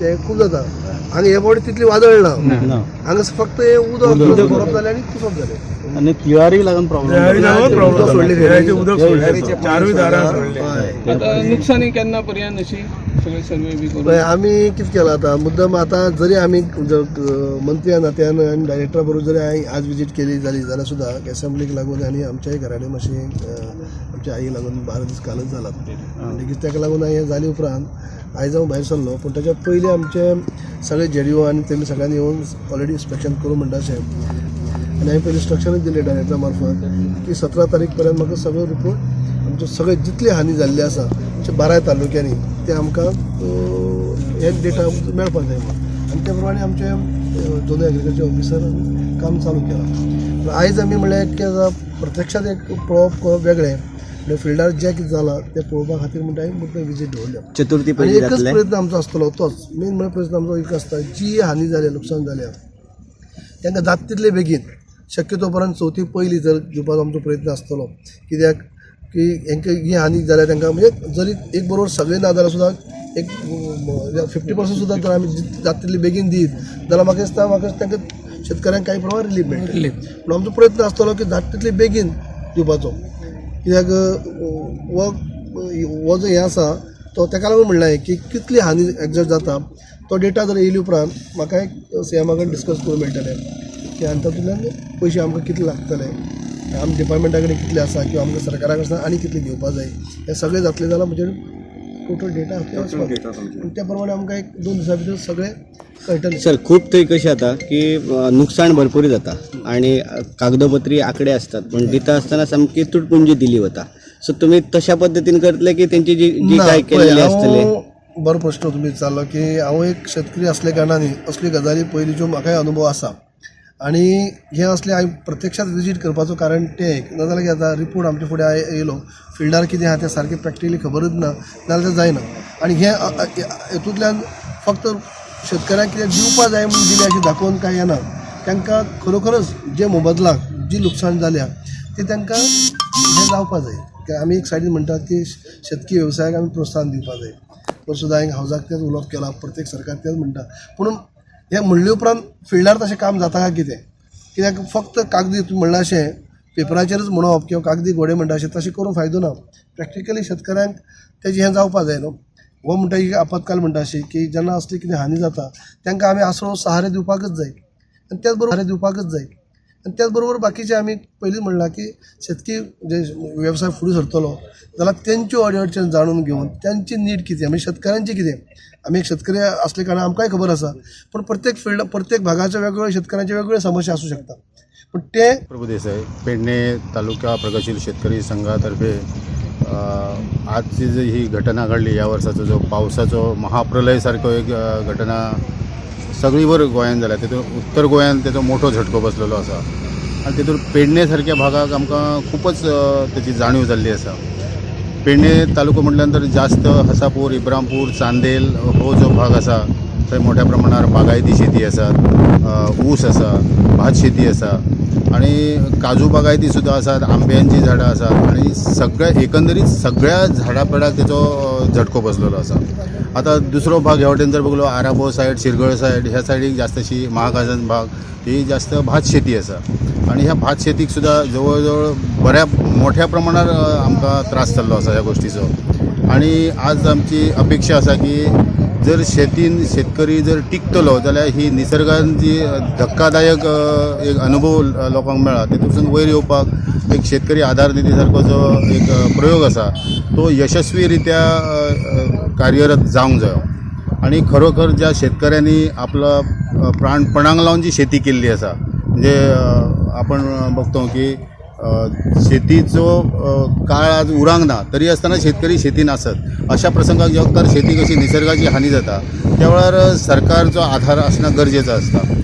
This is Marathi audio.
ते खूप जाता हांगा हे फावटी तितली वादळ ना हांगा फक्त हे उदक भरप जालें आनी कुसप जालें आणि तिळारी लागून प्रॉब्लेम आता नुकसानी केन्ना पर्यंत अशी सगळे सर्वे बी करून आमी कितें केलां आतां मुद्दम आतां जरी आमी मंत्री नात्यान आनी डायरेक्टरा बरोबर जरी हांवें आज विजीट केली जाली जाल्यार सुद्दां एसेंब्लीक लागून आनी आमच्याय घराणें मातशें आमच्या आईक लागून 12 दीस कालच जालात म्हणटकीर ताका लागून हें जाले उपरांत आयज हांव भायर सरलो पूण ताच्या पयलीं आमचे सगळे जेडीओ आनी तेमी सगळ्यांनी येवन ऑलरेडी इन्स्पेक्शन करूं म्हणटा अशें आनी हांवें पयलीं इंस्ट्रक्शनूच दिलें डायरेक्टरा मार्फत की 17 तारीख पर्यंत म्हाका सगळो रिपोर्ट आमचे सगळे जितली हानी जाल्ली आसा 12 तालुक्यांनी ते आमकां हे डेटा मेळपाक जाय आनी त्या प्रमाणे आमचे झोनल एग्रीकल्चर ऑफिसर काम चालू केलां आयज आमी म्हणलें की प्रत्यक्षात एक पळोवप वेगळें म्हणजे फिल्डार जें कितें जालां तें पळोवपा खातीर म्हणटा हांवें मुद्दम विजीट दवरल्या चतुर्थी आनी एकच प्रयत्न आमचो आसतलो तोच मेन म्हणल्यार प्रयत्न आमचो एक आसता जी हानी जाल्या लुकसाण जाल्या तांकां जाता तितले बेगीन शक्यतो पर्यंत चवथी पयलीं जर दिवपाचो आमचो प्रयत्न आसतलो कित्याक की हांकां ही हानी जाल्या तांकां म्हणजे जरी एक बरोबर सगळें ना जाल्यार सुद्दां एक 50% सुद्दां जर आमी जाता तितले बेगीन दीत जाल्यार म्हाका दिसता तांकां शेतकऱ्यांक कांय प्रमाण रिलीफ मेळटलें पूण आमचो प्रयत्न आसतलो की जाता तितले बेगीन दिवपाचो कित्याक हो जो हें आसा तो ताका लागून म्हणलें की कितली हानी एग्जॅक्ट जाता तो डेटा जर येयले उपरांत म्हाका एक सीएमा कडेन डिस्कस करूं मेळटलें की आनी तातूंतल्यान पयशे आमकां कितले लागतले आमच्या डिपार्टमेंटा कडेन कितले आसा किंवा आमकां सरकारा कडच्यान आनी कितले घेवपाक जाय हें सगळें जातलें जाल्यार म्हणजे टोटल डेटा आनी त्या प्रमाणे आमकां एक 2 दिसां भितर सगळें कळटलें सर खूप थंय कशें जाता की नुकसाण भरपूर जाता आणि कागदोपत्री आकडे असतात पण दिता आसतना सामकी तुटपुंजी दिली वता सो तुम्ही तशा पद्दतीन करतले की तेंची जी काय केलेली आसतले बरो प्रश्न तुमी विचारलो की हांव एक शेतकरी असले कारणान असली गजाली पयलींच्यो म्हाकाय अनुभव आसा आनी हें असलें हांवें प्रत्यक्षात विजीट करपाचो कारण तें एक नाजाल्यार कितें जाता रिपोर्ट आमचे फुडें येयलो फिल्डार कितें आहा तें सारकें प्रॅक्टिकली खबरच ना जाल्यार तें जायना आनी हें हेतूंतल्यान फक्त शेतकऱ्यांक कितें दिवपा जाय म्हणून दिलें अशें दाखोवन कांय येना तांकां खरोखरच जे मोबदलाक जी लुकसाण जाल्या ती तांकां हें जावपा जाय आमी एक सायडीन म्हणटात की शेतकी वेवसायाक आमी प्रोत्साहन दिवपा जाय पण सुद्दां हांवें हावजाक तेच उलोवप केला प्रत्येक सरकार तेच म्हणटा पूण हें म्हणले उपरांत फिल्डार तशें काम जाता काय कितें कित्याक फक्त कागदी तुमी म्हणलां अशें पेपराचेरच म्हणप किंवा कागदी घोडे म्हणटा अशें तशें करून फायदो ना प्रॅक्टिकली शेतकऱ्यांक तेजें हें जावपा जाय न्हू हो म्हणटा की आपतकाल म्हणटा अशी की जेन्ना असली कितें हानी जाता तांकां आमी आसरो सहारे दिवपाकच जाय आनी त्याच बरोबर दिवपाकच जाय आनी त्याच बरोबर बाकीचे आमी पयलींच म्हणलां की शेतकी जे वेवसाय फुडें सरतलो जाल्यार तेंच्यो अडचणी जाणून घेवन त्यांची नीड कितें म्हणजे शेतकऱ्यांची कितें आमी एक शेतकरी असले कारणान आमकांय खबर आसा पण प्रत्येक भागाच्या वेगवेगळ्या शेतकऱ्यांच्या वेगवेगळ्यो समस्या आसूं शकता पण ते प्रभू देसाई पेडणे तालुका प्रगतशील शेतकरी संघातर्फे आजची जी ही घटना घडली या वर्षाचो जो पावसाचो महाप्रलय सारको एक घटना सगळीवर गोंयांत जाल्या तितून उत्तर गोंयांत तेजो मोठो झटको बसलेलो आसा आनी तितून पेडणे सारक्या भागाक आमकां खूपच तेची जाणीव जाल्ली आसा पेडणे तालुको म्हटल्या नंतर जास्त हसापूर इब्रामपूर चांदेल हो जो भाग आसा थंय मोठ्या प्रमाणावर बागायती शेती आसात ऊस आसा भात शेती आसा आणि काजू बागायती सुद्दां आसात आंब्यांची झाडां आसात आणि सगळ्या एकंदरीत सगळ्या झाडापेडाक तेजो झटको बसलेलो आसा आता दुसरो भाग ह्या वटेन जर बघलो आराबो सायड शिरगळ सायड ह्या सायडीक जास्तशी महागाजन भाग ही जास्त भात शेती आसा आणि ह्या भात शेतीक सुद्दां जवळ जवळ बऱ्या मोठ्या प्रमाणात आमकां त्रास जाल्लो आसा ह्या गोष्टीचो आणि आज आमची अपेक्षा आसा की जर शेतीन शेतकरी जर टिकतलो जाल्यार ही निसर्गान जी धक्कादायक एक अनुभव लोकांक मेळ्ळा तेतूंतसून वयर येवपाक एक शेतकरी आधार निधी सारको जो एक प्रयोग आसा तो यशस्वी रित्या कार्यरत जावंक जायो आणि खरोखर ज्या शेतकऱ्यांनी आपला प्राण पणांक लावन जी शेती केल्ली आसा म्हणजे आपण बघतो की शेतीचो काळ आज उरांक ना तरी आसतना शेतकरी शेतीन आसत अशा प्रसंगाक जेन्ना शेती कशी निसर्गाची हानी जाता त्या वेळार सरकारचो आधार असणं गरजेचं असतं